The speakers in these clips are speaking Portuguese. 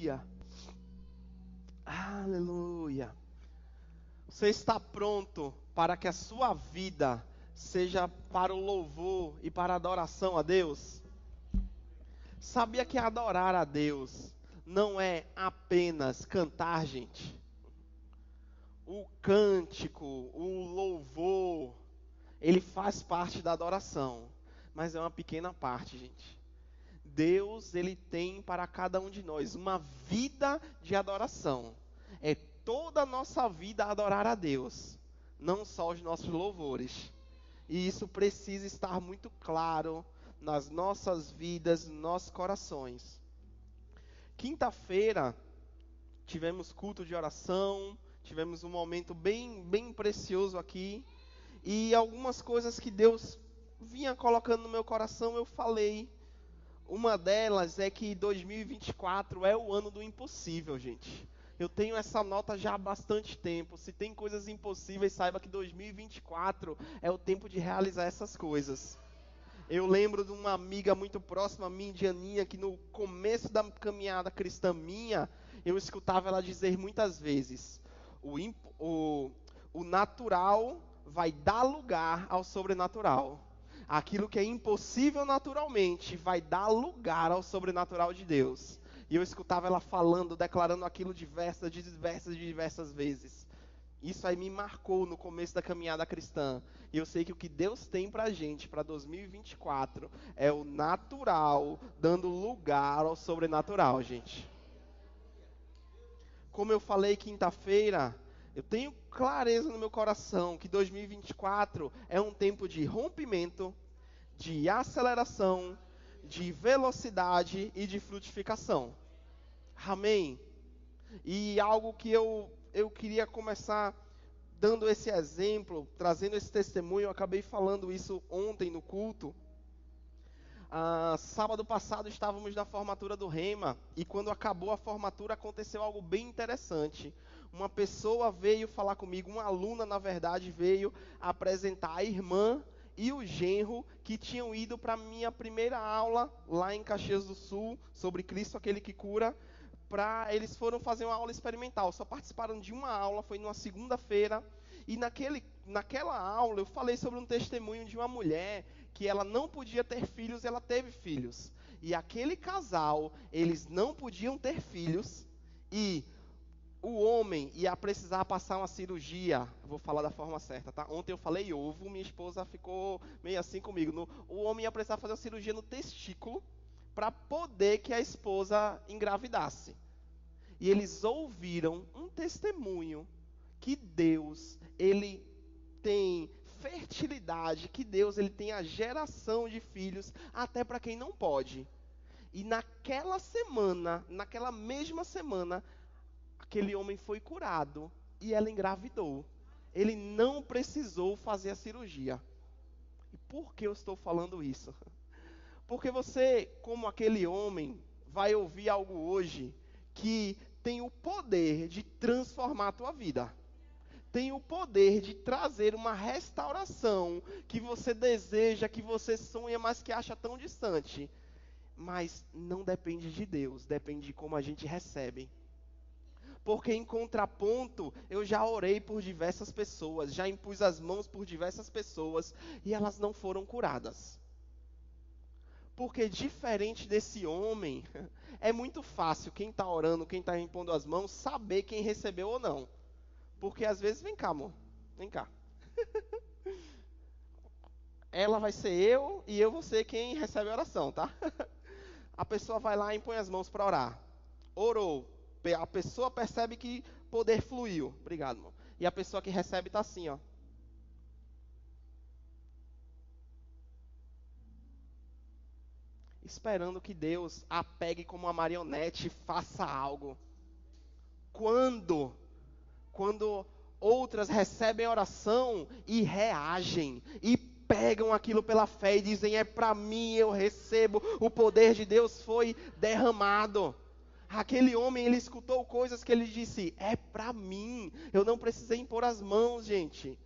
Aleluia. Aleluia. Você está pronto para que a sua vida seja para o louvor e para a adoração a Deus? Sabia que adorar a Deus não é apenas cantar, gente? O cântico, o louvor, ele faz parte da adoração, mas é uma pequena parte, gente. Deus, ele tem para cada um de nós uma vida de adoração. É toda a nossa vida adorar a Deus, não só os nossos louvores. E isso precisa estar muito claro nas nossas vidas, nos nossos corações. Quinta-feira, tivemos culto de oração, tivemos um momento bem precioso aqui. E algumas coisas que Deus vinha colocando no meu coração, eu falei. Uma delas é que 2024 é o ano do impossível, gente. Eu tenho essa nota já há bastante tempo. Se tem coisas impossíveis, saiba que 2024 é o tempo de realizar essas coisas. Eu lembro de uma amiga muito próxima a mim, Dianinha, que no começo da caminhada cristã minha, eu escutava ela dizer muitas vezes: o natural vai dar lugar ao sobrenatural. Aquilo que é impossível naturalmente vai dar lugar ao sobrenatural de Deus. E eu escutava ela falando, declarando aquilo diversas vezes. Isso aí me marcou no começo da caminhada cristã. E eu sei que o que Deus tem pra gente, para 2024, é o natural dando lugar ao sobrenatural, gente. Como eu falei quinta-feira, eu tenho clareza no meu coração que 2024 é um tempo de rompimento, de aceleração, de velocidade e de frutificação. Amém? E algo que eu queria começar dando esse exemplo, trazendo esse testemunho, eu acabei falando isso ontem no culto. Sábado passado estávamos na formatura do Rema, e quando acabou a formatura aconteceu algo bem interessante. Uma pessoa veio falar comigo, uma aluna na verdade veio apresentar a irmã e o genro que tinham ido para a minha primeira aula lá em Caxias do Sul, sobre Cristo, aquele que cura. Eles foram fazer uma aula experimental, só participaram de uma aula, foi numa segunda-feira, e naquela aula eu falei sobre um testemunho de uma mulher que ela não podia ter filhos, ela teve filhos. E aquele casal, eles não podiam ter filhos, e o homem ia precisar passar uma cirurgia. Vou falar da forma certa, tá? Ontem eu falei ovo, minha esposa ficou meio assim comigo. O homem ia precisar fazer uma cirurgia no testículo para poder que a esposa engravidasse. E eles ouviram um testemunho que Deus, ele tem fertilidade, que Deus, ele tem a geração de filhos até para quem não pode. E naquela mesma semana, aquele homem foi curado e ela engravidou. Ele não precisou fazer a cirurgia. E por que eu estou falando isso? Porque você, como aquele homem, vai ouvir algo hoje que tem o poder de transformar a tua vida. Tem o poder de trazer uma restauração que você deseja, que você sonha, mas que acha tão distante. Mas não depende de Deus, depende de como a gente recebe. Porque em contraponto, eu já orei por diversas pessoas, já impus as mãos por diversas pessoas e elas não foram curadas. Porque diferente desse homem, é muito fácil quem está orando, quem está impondo as mãos, saber quem recebeu ou não. Porque às vezes, vem cá, amor, vem cá. Ela vai ser eu e eu vou ser quem recebe a oração, tá? A pessoa vai lá e impõe as mãos para orar. Orou. A pessoa percebe que poder fluiu. Obrigado, irmão. E a pessoa que recebe está assim, ó. Esperando que Deus a pegue como uma marionete e faça algo. Quando outras recebem a oração e reagem, e pegam aquilo pela fé e dizem, é para mim, eu recebo, o poder de Deus foi derramado. Aquele homem, ele escutou coisas que ele disse, é para mim, eu não precisei impor as mãos, gente.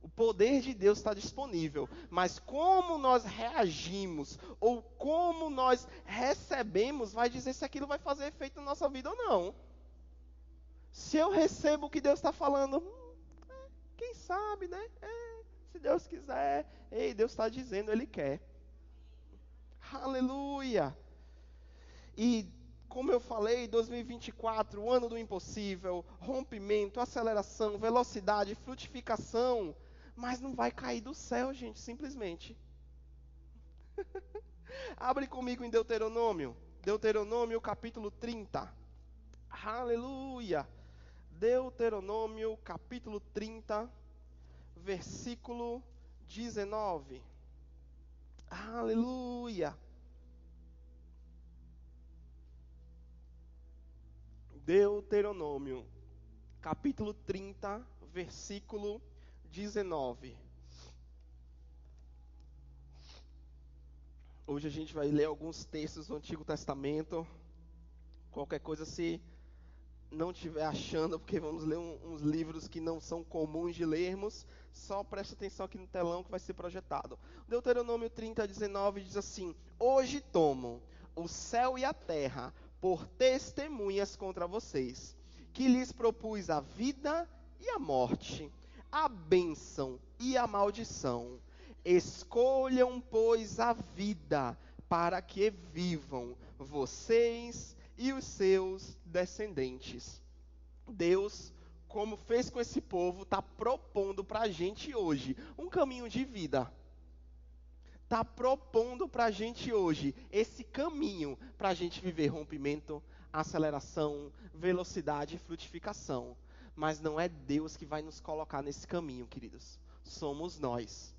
O poder de Deus está disponível, mas como nós reagimos ou como nós recebemos vai dizer se aquilo vai fazer efeito na nossa vida ou não. Se eu recebo o que Deus está falando, quem sabe, né? Se Deus quiser, ei, Deus está dizendo, Ele quer. Aleluia! E como eu falei, 2024, o ano do impossível, rompimento, aceleração, velocidade, frutificação, mas não vai cair do céu, gente, simplesmente. Abre comigo em Deuteronômio, Deuteronômio capítulo 30. Aleluia! Deuteronômio capítulo 30, versículo 19. Aleluia! Deuteronômio, capítulo 30, versículo 19. Hoje a gente vai ler alguns textos do Antigo Testamento. Qualquer coisa, se não estiver achando, porque vamos ler uns livros que não são comuns de lermos, só preste atenção aqui no telão que vai ser projetado. Deuteronômio 30, 19 diz assim: Hoje tomo o céu e a terra por testemunhas contra vocês, que lhes propus a vida e a morte, a bênção e a maldição. Escolham, pois, a vida, para que vivam vocês e os seus descendentes. Deus, como fez com esse povo, está propondo para a gente hoje um caminho de vida. Está propondo para a gente hoje esse caminho para a gente viver rompimento, aceleração, velocidade e frutificação. Mas não é Deus que vai nos colocar nesse caminho, queridos. Somos nós.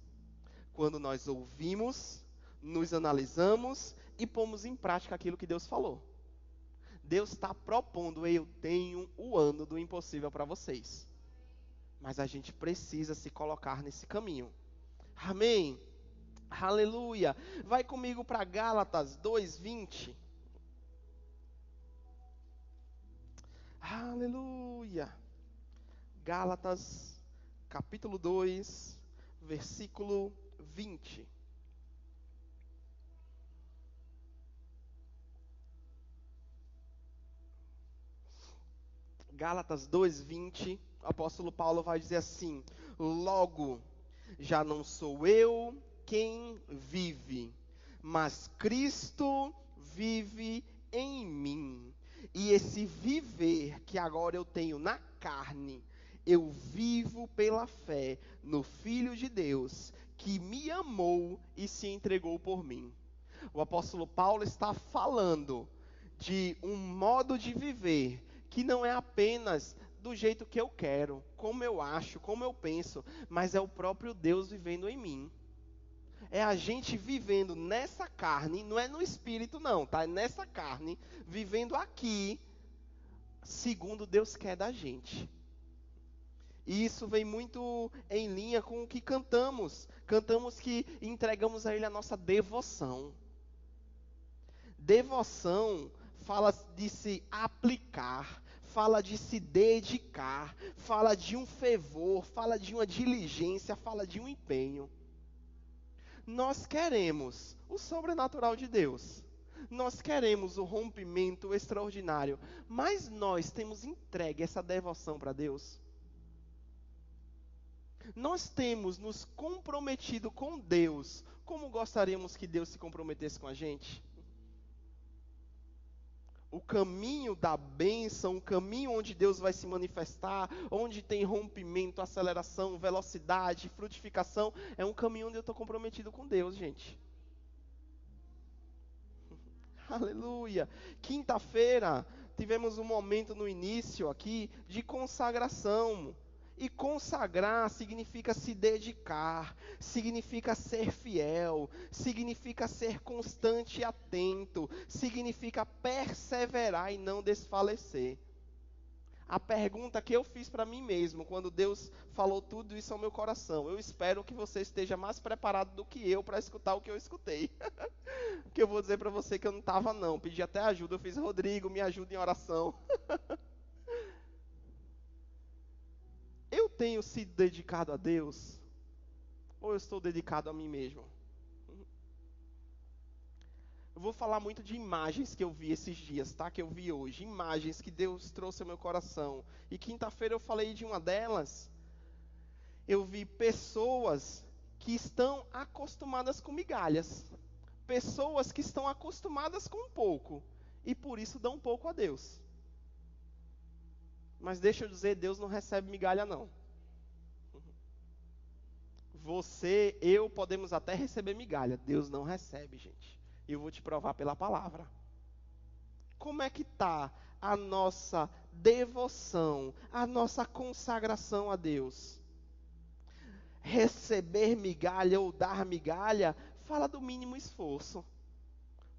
Quando nós ouvimos, nos analisamos e pomos em prática aquilo que Deus falou. Deus está propondo, eu tenho o ano do impossível para vocês. Mas a gente precisa se colocar nesse caminho. Amém? Aleluia. Vai comigo para Gálatas 2:20. Aleluia. Gálatas, capítulo 2, versículo 20. Gálatas 2:20, o apóstolo Paulo vai dizer assim: Logo, já não sou eu quem vive, mas Cristo vive em mim. E esse viver que agora eu tenho na carne, eu vivo pela fé no Filho de Deus, que me amou e se entregou por mim. O apóstolo Paulo está falando de um modo de viver que não é apenas do jeito que eu quero, como eu acho, como eu penso, mas é o próprio Deus vivendo em mim. É a gente vivendo nessa carne, não é no espírito não, tá? É nessa carne, vivendo aqui, segundo Deus quer da gente. E isso vem muito em linha com o que cantamos. Cantamos que entregamos a Ele a nossa devoção. Devoção fala de se aplicar, fala de se dedicar, fala de um fervor, fala de uma diligência, fala de um empenho. Nós queremos o sobrenatural de Deus. Nós queremos o rompimento extraordinário. Mas nós temos entregue essa devoção para Deus. Nós temos nos comprometido com Deus como gostaríamos que Deus se comprometesse com a gente. O caminho da bênção, o caminho onde Deus vai se manifestar, onde tem rompimento, aceleração, velocidade, frutificação, é um caminho onde eu estou comprometido com Deus, gente. Aleluia. Quinta-feira, tivemos um momento no início aqui de consagração. E consagrar significa se dedicar, significa ser fiel, significa ser constante e atento, significa perseverar e não desfalecer. A pergunta que eu fiz para mim mesmo, quando Deus falou tudo isso ao meu coração, eu espero que você esteja mais preparado do que eu para escutar o que eu escutei. Porque eu vou dizer para você que eu não estava não, pedi até ajuda, eu fiz, Rodrigo, me ajuda em oração. Eu tenho sido dedicado a Deus? Ou eu estou dedicado a mim mesmo? Eu vou falar muito de imagens que eu vi esses dias, tá? Que eu vi hoje. Imagens que Deus trouxe ao meu coração. E quinta-feira eu falei de uma delas. Eu vi pessoas que estão acostumadas com migalhas. Pessoas que estão acostumadas com pouco. E por isso dão pouco a Deus. Mas deixa eu dizer, Deus não recebe migalha não. Você, eu podemos até receber migalha. Deus não recebe, gente. E eu vou te provar pela palavra. Como é que está a nossa devoção, a nossa consagração a Deus? Receber migalha ou dar migalha, fala do mínimo esforço.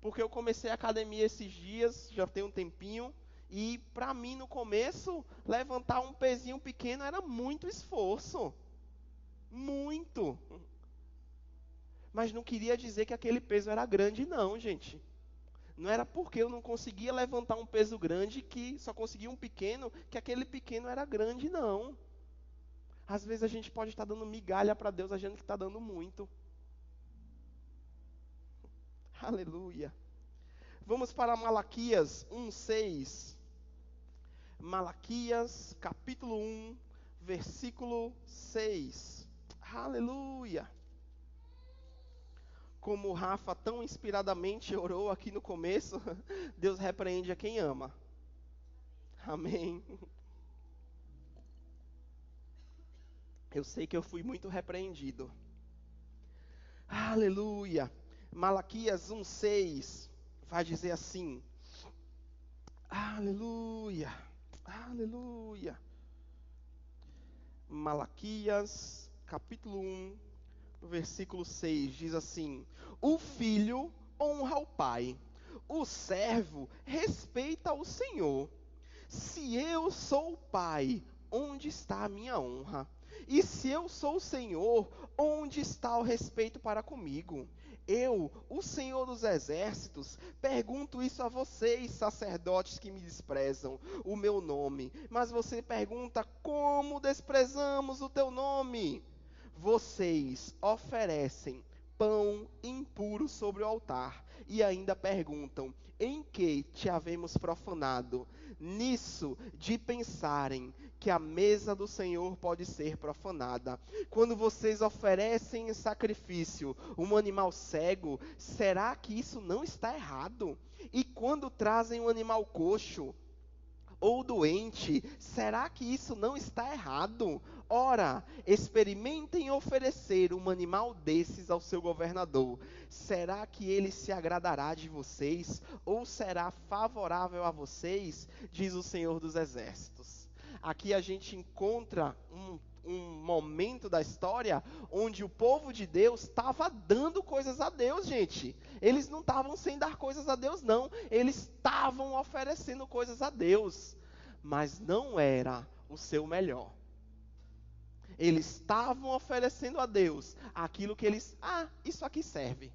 Porque eu comecei a academia esses dias, já tem um tempinho, e para mim no começo, levantar um pezinho pequeno era muito esforço. Muito. Mas não queria dizer que aquele peso era grande, não, gente. Não era porque eu não conseguia levantar um peso grande, que só conseguia um pequeno, que aquele pequeno era grande, não. Às vezes a gente pode estar dando migalha para Deus, achando que está dando muito. Aleluia. Vamos para Malaquias 1:6. Malaquias, capítulo 1, versículo 6. Aleluia. Como o Rafa tão inspiradamente orou aqui no começo, Deus repreende a quem ama. Amém. Eu sei que eu fui muito repreendido. Aleluia. Malaquias 1:6 vai dizer assim. Aleluia. Aleluia. Malaquias, capítulo 1, versículo 6, diz assim: o filho honra o pai, o servo respeita o Senhor. Se eu sou o pai, onde está a minha honra? E se eu sou o Senhor, onde está o respeito para comigo? Eu, o Senhor dos exércitos, pergunto isso a vocês, sacerdotes que me desprezam o meu nome. Mas você pergunta: como desprezamos o teu nome? Vocês oferecem pão impuro sobre o altar e ainda perguntam: em que te havemos profanado? Nisso de pensarem que a mesa do Senhor pode ser profanada. Quando vocês oferecem em sacrifício um animal cego, será que isso não está errado? E quando trazem um animal coxo ou doente, será que isso não está errado? Ora, experimentem oferecer um animal desses ao seu governador. Será que ele se agradará de vocês? Ou será favorável a vocês? Diz o Senhor dos Exércitos. Aqui a gente encontra um momento da história onde o povo de Deus estava dando coisas a Deus, gente. Eles não estavam sem dar coisas a Deus, não. Eles estavam oferecendo coisas a Deus, mas não era o seu melhor. Eles estavam oferecendo a Deus aquilo que eles... isso aqui serve.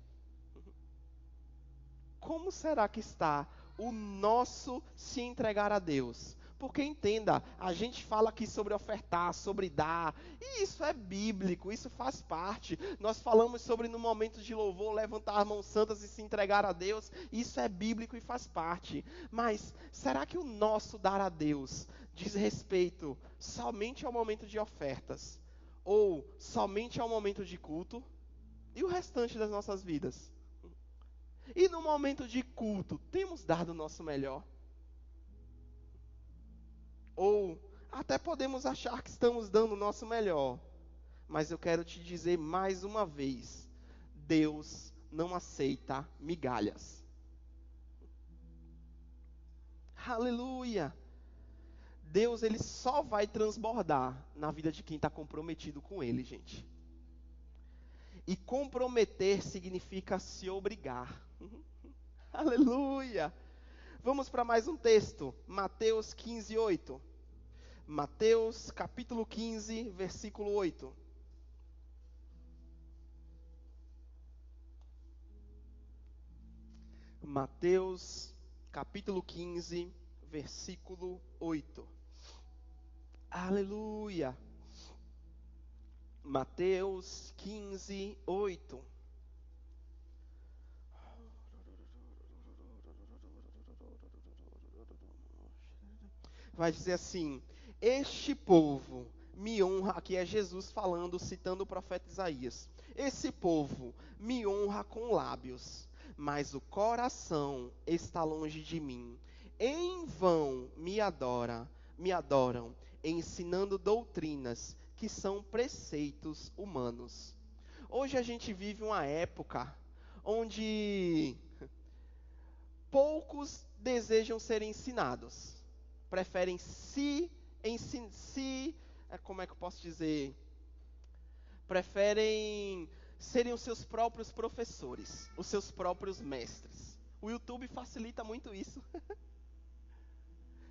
Como será que está o nosso se entregar a Deus? Porque entenda, a gente fala aqui sobre ofertar, sobre dar, e isso é bíblico, isso faz parte. Nós falamos sobre no momento de louvor, levantar as mãos santas e se entregar a Deus, isso é bíblico e faz parte. Mas será que o nosso dar a Deus diz respeito somente ao momento de ofertas? Ou somente ao momento de culto? E o restante das nossas vidas? E no momento de culto, temos dado o nosso melhor? Ou até podemos achar que estamos dando o nosso melhor. Mas eu quero te dizer mais uma vez: Deus não aceita migalhas. Aleluia! Deus, ele só vai transbordar na vida de quem está comprometido com ele, gente. E comprometer significa se obrigar. Aleluia! Vamos para mais um texto, Mateus 15:8. Mateus capítulo 15, versículo 8. Mateus capítulo 15, versículo 8. Aleluia! Mateus 15, 8. Vai dizer assim: este povo me honra, aqui é Jesus falando, citando o profeta Isaías. Esse povo me honra com lábios, mas o coração está longe de mim. Em vão me adoram, ensinando doutrinas que são preceitos humanos. Hoje a gente vive uma época onde poucos desejam ser ensinados. Preferem como é que eu posso dizer? Preferem serem os seus próprios professores, os seus próprios mestres. O YouTube facilita muito isso.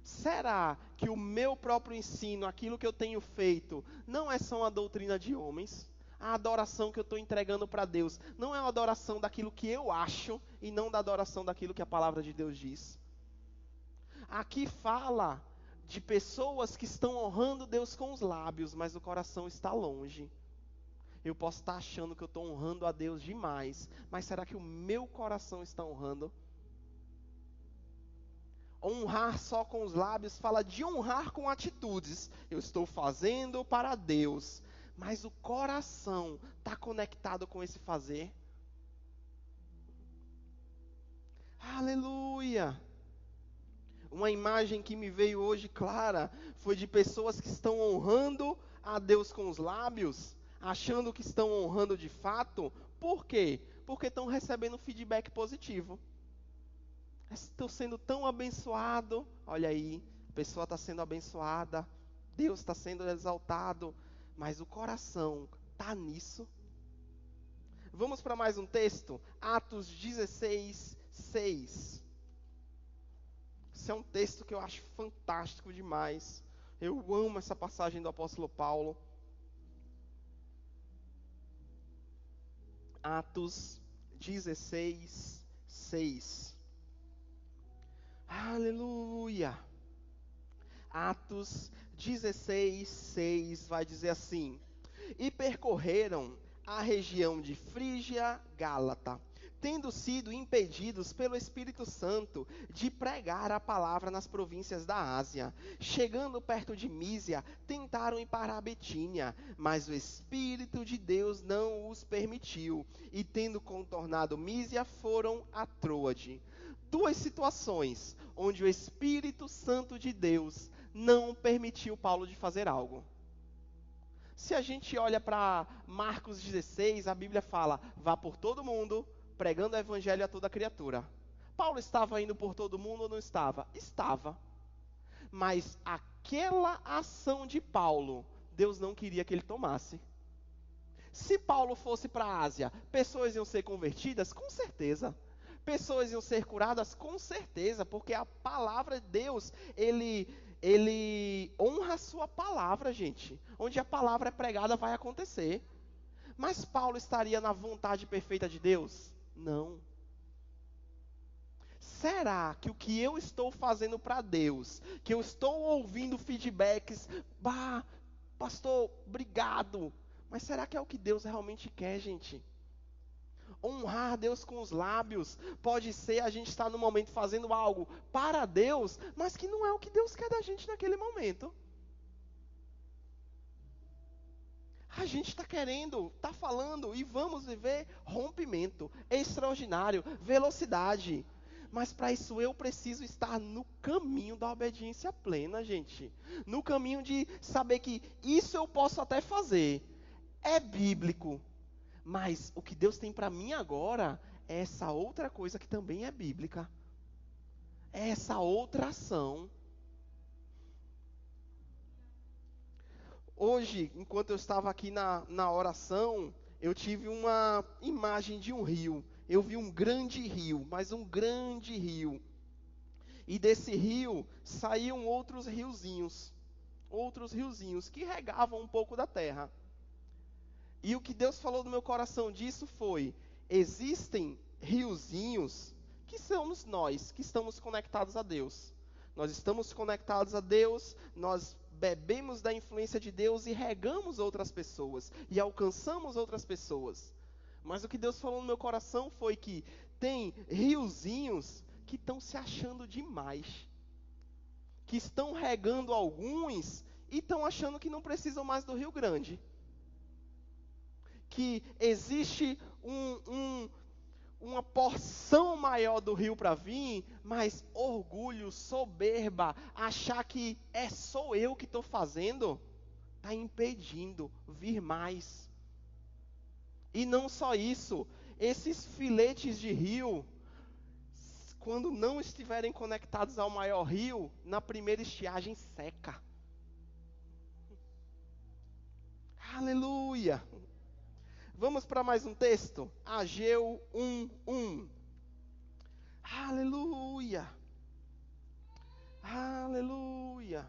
Será que o meu próprio ensino, aquilo que eu tenho feito, não é só uma doutrina de homens? A adoração que eu estou entregando para Deus não é uma adoração daquilo que eu acho e não da adoração daquilo que a palavra de Deus diz. Aqui fala de pessoas que estão honrando Deus com os lábios, mas o coração está longe. Eu posso estar achando que eu estou honrando a Deus demais, mas será que o meu coração está honrando? Honrar só com os lábios fala de honrar com atitudes. Eu estou fazendo para Deus, mas o coração está conectado com esse fazer? Aleluia! Uma imagem que me veio hoje clara foi de pessoas que estão honrando a Deus com os lábios, achando que estão honrando de fato. Por quê? Porque estão recebendo feedback positivo. Estou sendo tão abençoado. Olha aí, a pessoa está sendo abençoada, Deus está sendo exaltado, mas o coração está nisso. Vamos para mais um texto, Atos 16, 6. Esse é um texto que eu acho fantástico demais. Eu amo essa passagem do apóstolo Paulo. Atos 16, 6. Aleluia! Atos 16, 6 vai dizer assim: e percorreram a região de Frígia, Gálata, tendo sido impedidos pelo Espírito Santo de pregar a palavra nas províncias da Ásia. Chegando perto de Mísia, tentaram ir para a Betínia, mas o Espírito de Deus não os permitiu, e tendo contornado Mísia, foram a Troade. Duas situações onde o Espírito Santo de Deus não permitiu Paulo de fazer algo. Se a gente olha para Marcos 16, a Bíblia fala: vá por todo mundo, pregando o evangelho a toda criatura. Paulo estava indo por todo mundo ou não estava? Estava. Mas aquela ação de Paulo, Deus não queria que ele tomasse. Se Paulo fosse para a Ásia, pessoas iam ser convertidas? Com certeza. Pessoas iam ser curadas? Com certeza, porque a palavra de Deus, ele honra a sua palavra, gente. Onde a palavra é pregada vai acontecer. Mas Paulo estaria na vontade perfeita de Deus? Não. Será que o que eu estou fazendo para Deus, que eu estou ouvindo feedbacks, pastor, obrigado, mas será que é o que Deus realmente quer, gente? Honrar Deus com os lábios pode ser a gente estar no momento fazendo algo para Deus, mas que não é o que Deus quer da gente naquele momento. A gente está querendo, está falando e vamos viver rompimento extraordinário, velocidade. Mas para isso eu preciso estar no caminho da obediência plena, gente. No caminho de saber que isso eu posso até fazer. É bíblico. Mas o que Deus tem para mim agora é essa outra coisa que também é bíblica. É essa outra ação. Hoje, enquanto eu estava aqui na oração, eu tive uma imagem de um rio. Eu vi um grande rio, mas um grande rio. E desse rio saíam outros riozinhos que regavam um pouco da terra. E o que Deus falou no meu coração disso foi: existem riozinhos que somos nós, que estamos conectados a Deus. Nós estamos conectados a Deus, nós bebemos da influência de Deus e regamos outras pessoas, e alcançamos outras pessoas. Mas o que Deus falou no meu coração foi que tem riozinhos que estão se achando demais, que estão regando alguns e estão achando que não precisam mais do Rio Grande. Que existe uma porção maior do rio para vir, mas orgulho, soberba, achar que sou eu que estou fazendo, está impedindo vir mais. E não só isso, esses filetes de rio, quando não estiverem conectados ao maior rio, na primeira estiagem seca. Aleluia! Vamos para mais um texto? Ageu 1:1. Aleluia! Aleluia!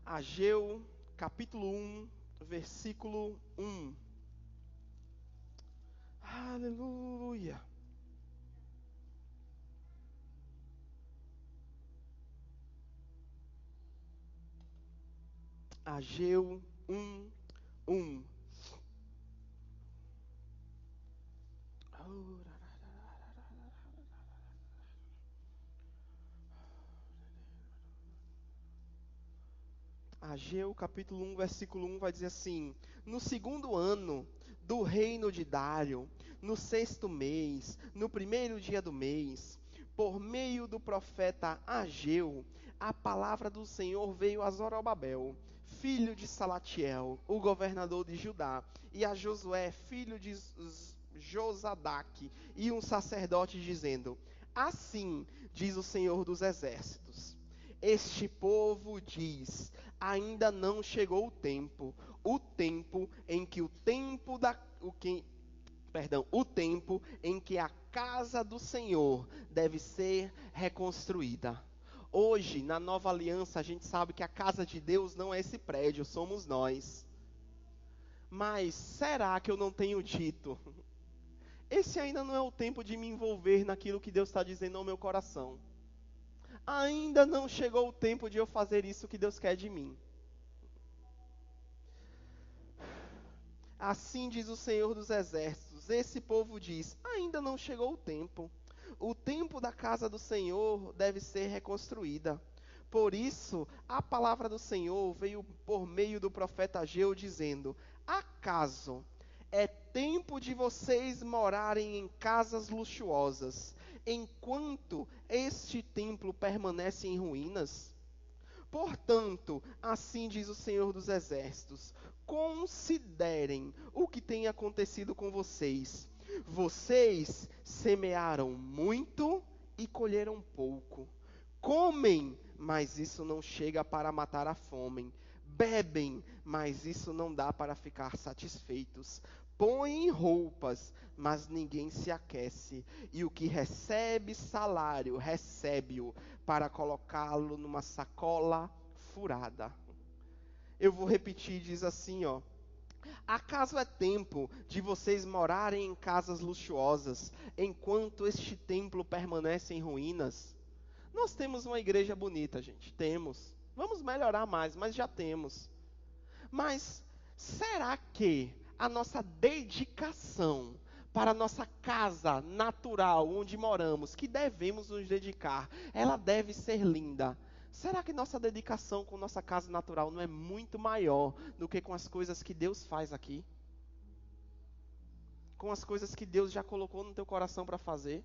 Ageu, capítulo 1, versículo 1. Aleluia! Ageu 1:1. Ageu, capítulo 1, versículo 1 vai dizer assim: no segundo ano do reino de Dário, no sexto mês, no primeiro dia do mês, por meio do profeta Ageu, a palavra do Senhor veio a Zorobabel, filho de Salatiel, o governador de Judá, e a Josué, filho de Josadaque, e um sacerdote, dizendo: assim diz o Senhor dos exércitos, este povo diz: ainda não chegou o tempo em que a casa do Senhor deve ser reconstruída. Hoje, na nova aliança, a gente sabe que a casa de Deus não é esse prédio, somos nós. Mas será que eu não tenho dito? Esse ainda não é o tempo de me envolver naquilo que Deus está dizendo ao meu coração. Ainda não chegou o tempo de eu fazer isso que Deus quer de mim. Assim diz o Senhor dos exércitos, esse povo diz: ainda não chegou o tempo. O tempo da casa do Senhor deve ser reconstruída. Por isso, a palavra do Senhor veio por meio do profeta Ageu, dizendo: acaso é tempo de vocês morarem em casas luxuosas, enquanto este templo permanece em ruínas? Portanto, assim diz o Senhor dos exércitos: considerem o que tem acontecido com vocês. Vocês semearam muito e colheram pouco. Comem, mas isso não chega para matar a fome. Bebem, mas isso não dá para ficar satisfeitos. Põem roupas, mas ninguém se aquece. E o que recebe salário, recebe-o para colocá-lo numa sacola furada. Eu vou repetir, diz assim, ó. Acaso é tempo de vocês morarem em casas luxuosas, enquanto este templo permanece em ruínas? Nós temos uma igreja bonita, gente. Temos. Vamos melhorar mais, mas já temos. Mas será que a nossa dedicação para a nossa casa natural, onde moramos, que devemos nos dedicar, ela deve ser linda? Será que nossa dedicação com nossa casa natural não é muito maior do que com as coisas que Deus faz aqui? Com as coisas que Deus já colocou no teu coração para fazer?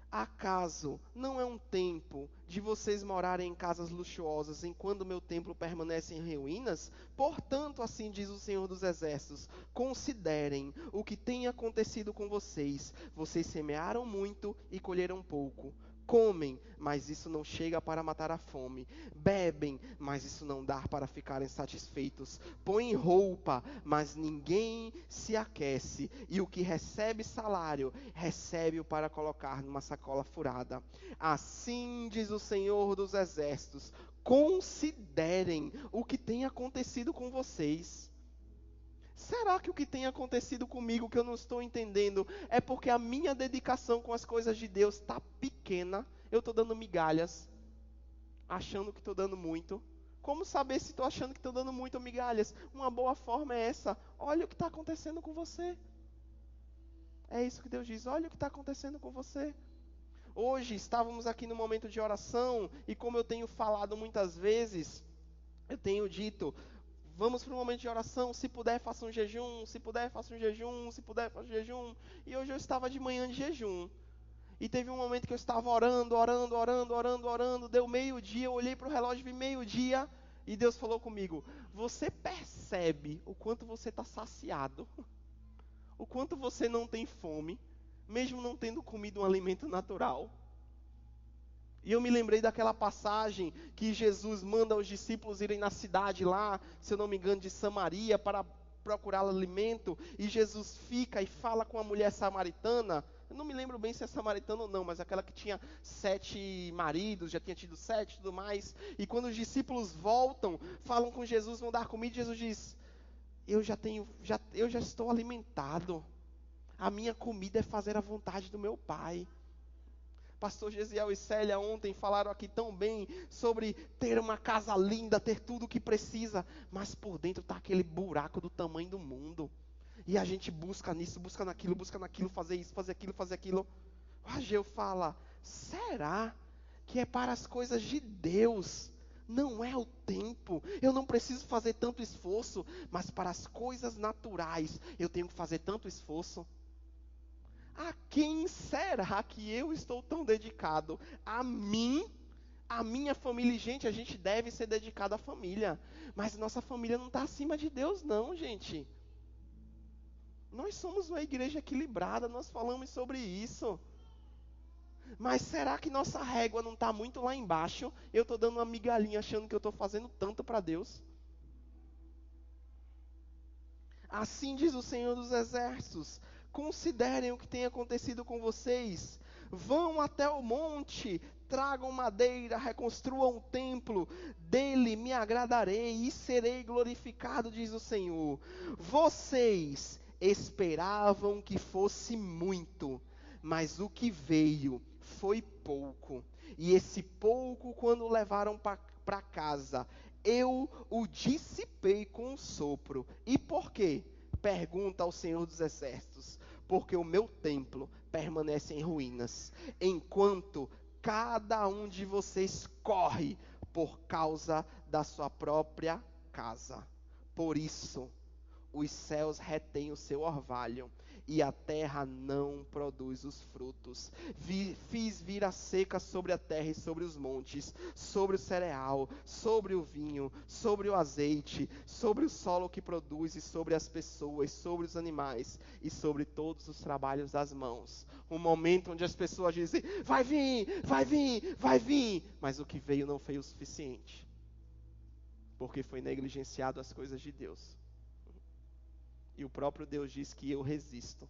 Acaso não é um tempo de vocês morarem em casas luxuosas, enquanto meu templo permanece em ruínas? Portanto, assim diz o Senhor dos Exércitos: considerem o que tem acontecido com vocês. Vocês semearam muito e colheram pouco. Comem, mas isso não chega para matar a fome. Bebem, mas isso não dá para ficarem satisfeitos. Põem roupa, mas ninguém se aquece. E o que recebe salário, recebe-o para colocar numa sacola furada. Assim diz o Senhor dos Exércitos: considerem o que tem acontecido com vocês. Será que o que tem acontecido comigo que eu não estou entendendo é porque a minha dedicação com as coisas de Deus está pequena? Eu estou dando migalhas, achando que estou dando muito. Como saber se estou achando que estou dando muito ou migalhas? Uma boa forma é essa. Olha o que está acontecendo com você. É isso que Deus diz. Olha o que está acontecendo com você. Hoje estávamos aqui no momento de oração e como eu tenho falado muitas vezes, eu tenho dito, vamos para um momento de oração, se puder faça um jejum, se puder faça um jejum, se puder faça um jejum. E hoje eu estava de manhã de jejum. E teve um momento que eu estava orando, deu meio-dia, eu olhei para o relógio e vi meio-dia, e Deus falou comigo, você percebe o quanto você está saciado? O quanto você não tem fome, mesmo não tendo comido um alimento natural? E eu me lembrei daquela passagem que Jesus manda os discípulos irem na cidade lá, se eu não me engano, de Samaria, para procurar alimento. E Jesus fica e fala com a mulher samaritana. Eu não me lembro bem se é samaritana ou não, mas aquela que tinha 7 maridos, já tinha tido 7 e tudo mais. E quando os discípulos voltam, falam com Jesus, vão dar comida, Jesus diz, eu já estou alimentado. A minha comida é fazer a vontade do meu Pai. Pastor Gesiel e Célia ontem falaram aqui tão bem sobre ter uma casa linda, ter tudo o que precisa, mas por dentro está aquele buraco do tamanho do mundo. E a gente busca nisso, busca naquilo, fazer isso, fazer aquilo, fazer aquilo. O Ageu fala, será que é para as coisas de Deus? Não é o tempo, eu não preciso fazer tanto esforço, mas para as coisas naturais eu tenho que fazer tanto esforço. A quem será que eu estou tão dedicado? A mim, a minha família? E, gente, a gente deve ser dedicado à família. Mas nossa família não está acima de Deus, não, gente. Nós somos uma igreja equilibrada, nós falamos sobre isso. Mas será que nossa régua não está muito lá embaixo? Eu estou dando uma migalhinha achando que eu estou fazendo tanto para Deus? Assim diz o Senhor dos Exércitos. Considerem o que tem acontecido com vocês. Vão até o monte, tragam madeira, reconstruam um templo. Dele me agradarei e serei glorificado, diz o Senhor. Vocês esperavam que fosse muito, mas o que veio foi pouco. E esse pouco, quando levaram para casa, eu o dissipei com um sopro. E por quê? Pergunta ao Senhor dos Exércitos. Porque o meu templo permanece em ruínas, enquanto cada um de vocês corre por causa da sua própria casa. Por isso, os céus retêm o seu orvalho, e a terra não produz os frutos. Fiz vir a seca sobre a terra e sobre os montes, sobre o cereal, sobre o vinho, sobre o azeite, sobre o solo que produz e sobre as pessoas, sobre os animais e sobre todos os trabalhos das mãos. Um momento onde as pessoas dizem, vai vir, vai vir, vai vir, mas o que veio não foi o suficiente, porque foi negligenciado as coisas de Deus. E o próprio Deus diz que eu resisto.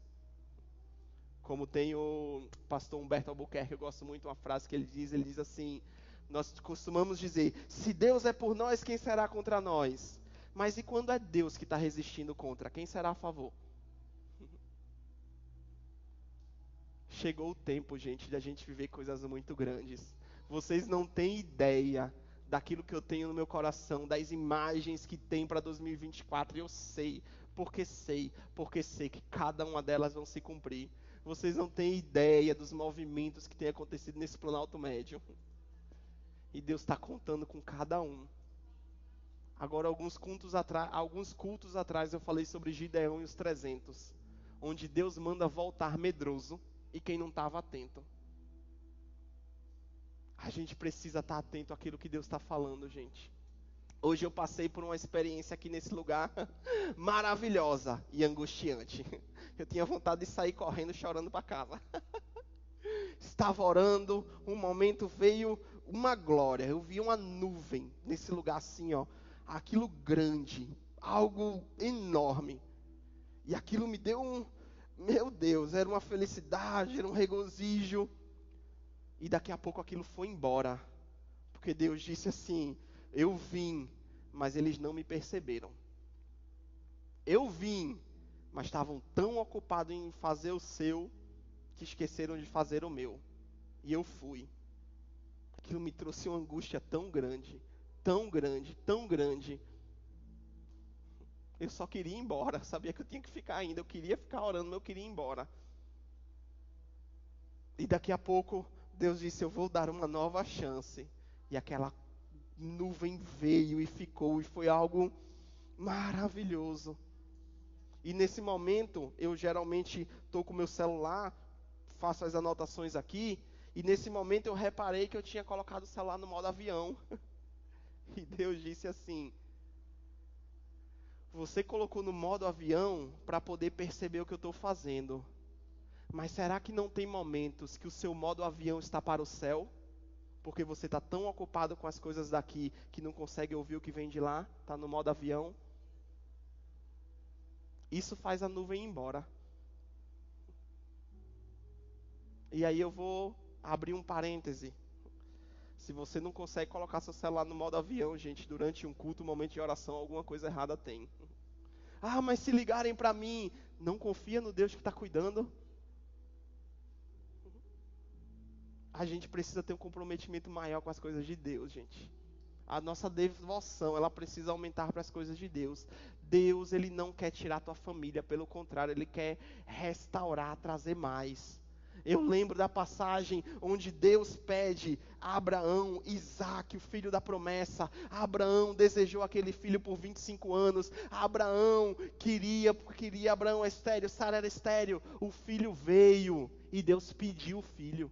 Como tem o pastor Humberto Albuquerque, eu gosto muito de uma frase que ele diz assim, nós costumamos dizer, se Deus é por nós, quem será contra nós? Mas e quando é Deus que está resistindo contra? Quem será a favor? Chegou o tempo, gente, de a gente viver coisas muito grandes. Vocês não têm ideia daquilo que eu tenho no meu coração, das imagens que tem para 2024, eu sei, porque sei que cada uma delas vão se cumprir. Vocês não têm ideia dos movimentos que têm acontecido nesse Planalto Médio. E Deus está contando com cada um. Agora, alguns cultos atrás, eu falei sobre Gideão e os 300, onde Deus manda voltar medroso e quem não estava atento. A gente precisa estar atento àquilo que Deus está falando, gente. Hoje eu passei por uma experiência aqui nesse lugar maravilhosa e angustiante. Eu tinha vontade de sair correndo, chorando para casa. Estava orando, um momento veio uma glória. Eu vi uma nuvem nesse lugar assim, ó. Aquilo grande, algo enorme. E aquilo me deu meu Deus, era uma felicidade, era um regozijo. E daqui a pouco aquilo foi embora. Porque Deus disse assim, eu vim, mas eles não me perceberam. Eu vim, mas estavam tão ocupados em fazer o seu, que esqueceram de fazer o meu. E eu fui. Aquilo me trouxe uma angústia tão grande, tão grande, tão grande. Eu só queria ir embora. Sabia que eu tinha que ficar ainda. Eu queria ficar orando, mas eu queria ir embora. E daqui a pouco, Deus disse, eu vou dar uma nova chance. E aquela nuvem veio e ficou. E foi algo maravilhoso. E nesse momento, eu geralmente estou com o meu celular, faço as anotações aqui. E nesse momento eu reparei que eu tinha colocado o celular no modo avião. E Deus disse assim, você colocou no modo avião para poder perceber o que eu estou fazendo. Mas será que não tem momentos que o seu modo avião está para o céu? Porque você está tão ocupado com as coisas daqui que não consegue ouvir o que vem de lá? Está no modo avião? Isso faz a nuvem ir embora. E aí eu vou abrir um parêntese. Se você não consegue colocar seu celular no modo avião, gente, durante um culto, um momento de oração, alguma coisa errada tem. Ah, mas se ligarem para mim, não confia no Deus que está cuidando? A gente precisa ter um comprometimento maior com as coisas de Deus, gente. A nossa devoção, ela precisa aumentar para as coisas de Deus. Deus, Ele não quer tirar a tua família, pelo contrário, Ele quer restaurar, trazer mais. Eu lembro da passagem onde Deus pede a Abraão, Isaque, o filho da promessa. Abraão desejou aquele filho por 25 anos. Abraão queria, Abraão é estéril, Sara era estéril. O filho veio e Deus pediu o filho.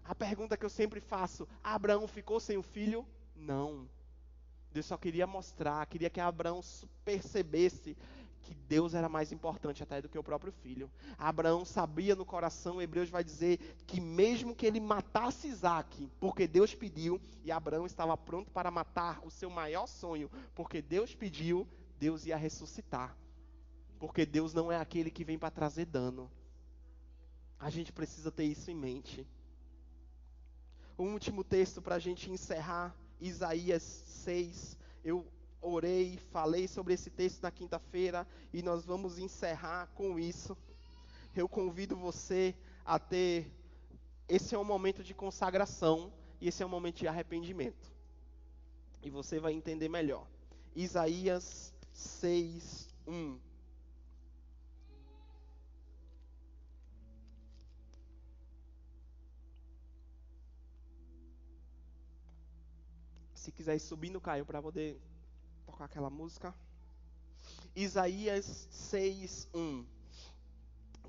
A pergunta que eu sempre faço, Abraão ficou sem o filho? Não. Deus só queria mostrar, queria que Abraão percebesse que Deus era mais importante até do que o próprio filho. Abraão sabia no coração, Hebreus vai dizer, que mesmo que ele matasse Isaque, porque Deus pediu, e Abraão estava pronto para matar o seu maior sonho, porque Deus pediu, Deus ia ressuscitar. Porque Deus não é aquele que vem para trazer dano. A gente precisa ter isso em mente. O último texto para a gente encerrar, Isaías 6. Eu orei, falei sobre esse texto na quinta-feira e nós vamos encerrar com isso. Eu convido você a ter, esse é um momento de consagração e esse é um momento de arrependimento. E você vai entender melhor. Isaías 6, 1. Se quiser ir subindo, Caio, para poder tocar aquela música. Isaías 6, 1.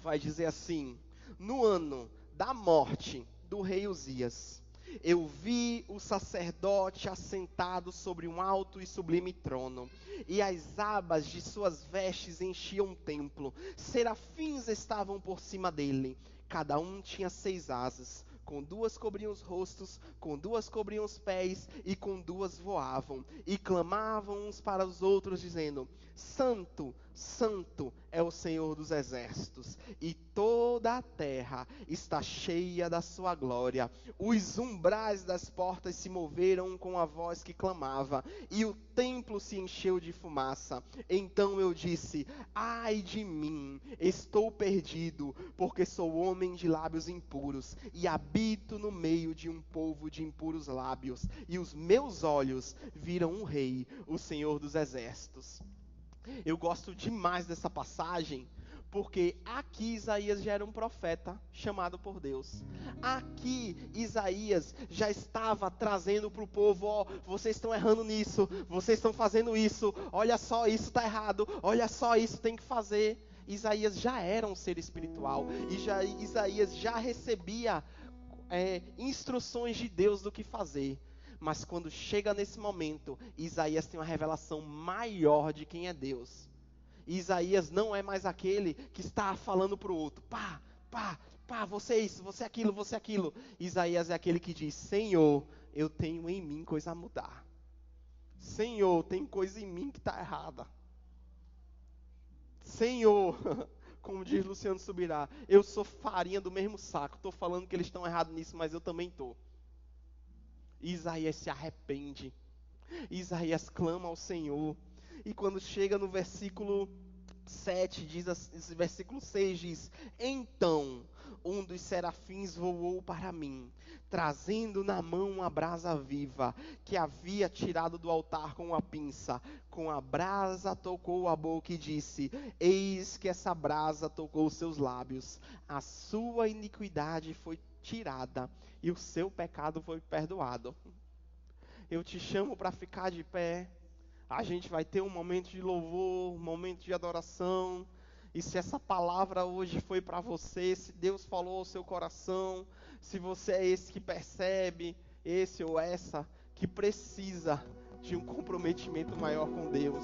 Vai dizer assim: no ano da morte do rei Uzias, eu vi o sacerdote assentado sobre um alto e sublime trono, e as abas de suas vestes enchiam o templo. Serafins estavam por cima dele, cada um tinha 6 asas. Com 2 cobriam os rostos, com 2 cobriam os pés, e com 2 voavam. E clamavam uns para os outros, dizendo: Santo, Santo é o Senhor dos exércitos, e toda a terra está cheia da sua glória. Os umbrais das portas se moveram com a voz que clamava, e o templo se encheu de fumaça. Então eu disse: ai de mim, estou perdido, porque sou homem de lábios impuros, e habito no meio de um povo de impuros lábios, e os meus olhos viram um rei, o Senhor dos exércitos. Eu gosto demais dessa passagem, porque aqui Isaías já era um profeta chamado por Deus. Aqui Isaías já estava trazendo para o povo: ó, vocês estão errando nisso, vocês estão fazendo isso, olha só, isso está errado, olha só, isso tem que fazer. Isaías já era um ser espiritual, e Isaías já recebia instruções de Deus do que fazer. Mas quando chega nesse momento, Isaías tem uma revelação maior de quem é Deus. Isaías não é mais aquele que está falando para o outro: pá, pá, pá, você isso, você aquilo, você aquilo. Isaías é aquele que diz: Senhor, eu tenho em mim coisa a mudar. Senhor, tem coisa em mim que está errada. Senhor, como diz Luciano Subirá, eu sou farinha do mesmo saco. Estou falando que eles estão errados nisso, mas eu também estou. Isaías se arrepende. Isaías clama ao Senhor. E quando chega no versículo 7, versículo 6 diz: então um dos serafins voou para mim, trazendo na mão uma brasa viva, que havia tirado do altar com uma pinça. Com a brasa tocou a boca e disse: eis que essa brasa tocou os seus lábios. A sua iniquidade foi tirada e o seu pecado foi perdoado. Eu te chamo para ficar de pé. A gente vai ter um momento de louvor, um momento de adoração. E se essa palavra hoje foi para você, se Deus falou ao seu coração, se você é esse que percebe, esse ou essa, que precisa de um comprometimento maior com Deus,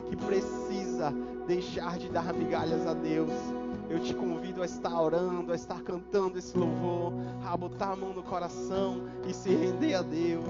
que precisa deixar de dar migalhas a Deus, eu te convido a estar orando, a estar cantando esse louvor, a botar a mão no coração e se render a Deus.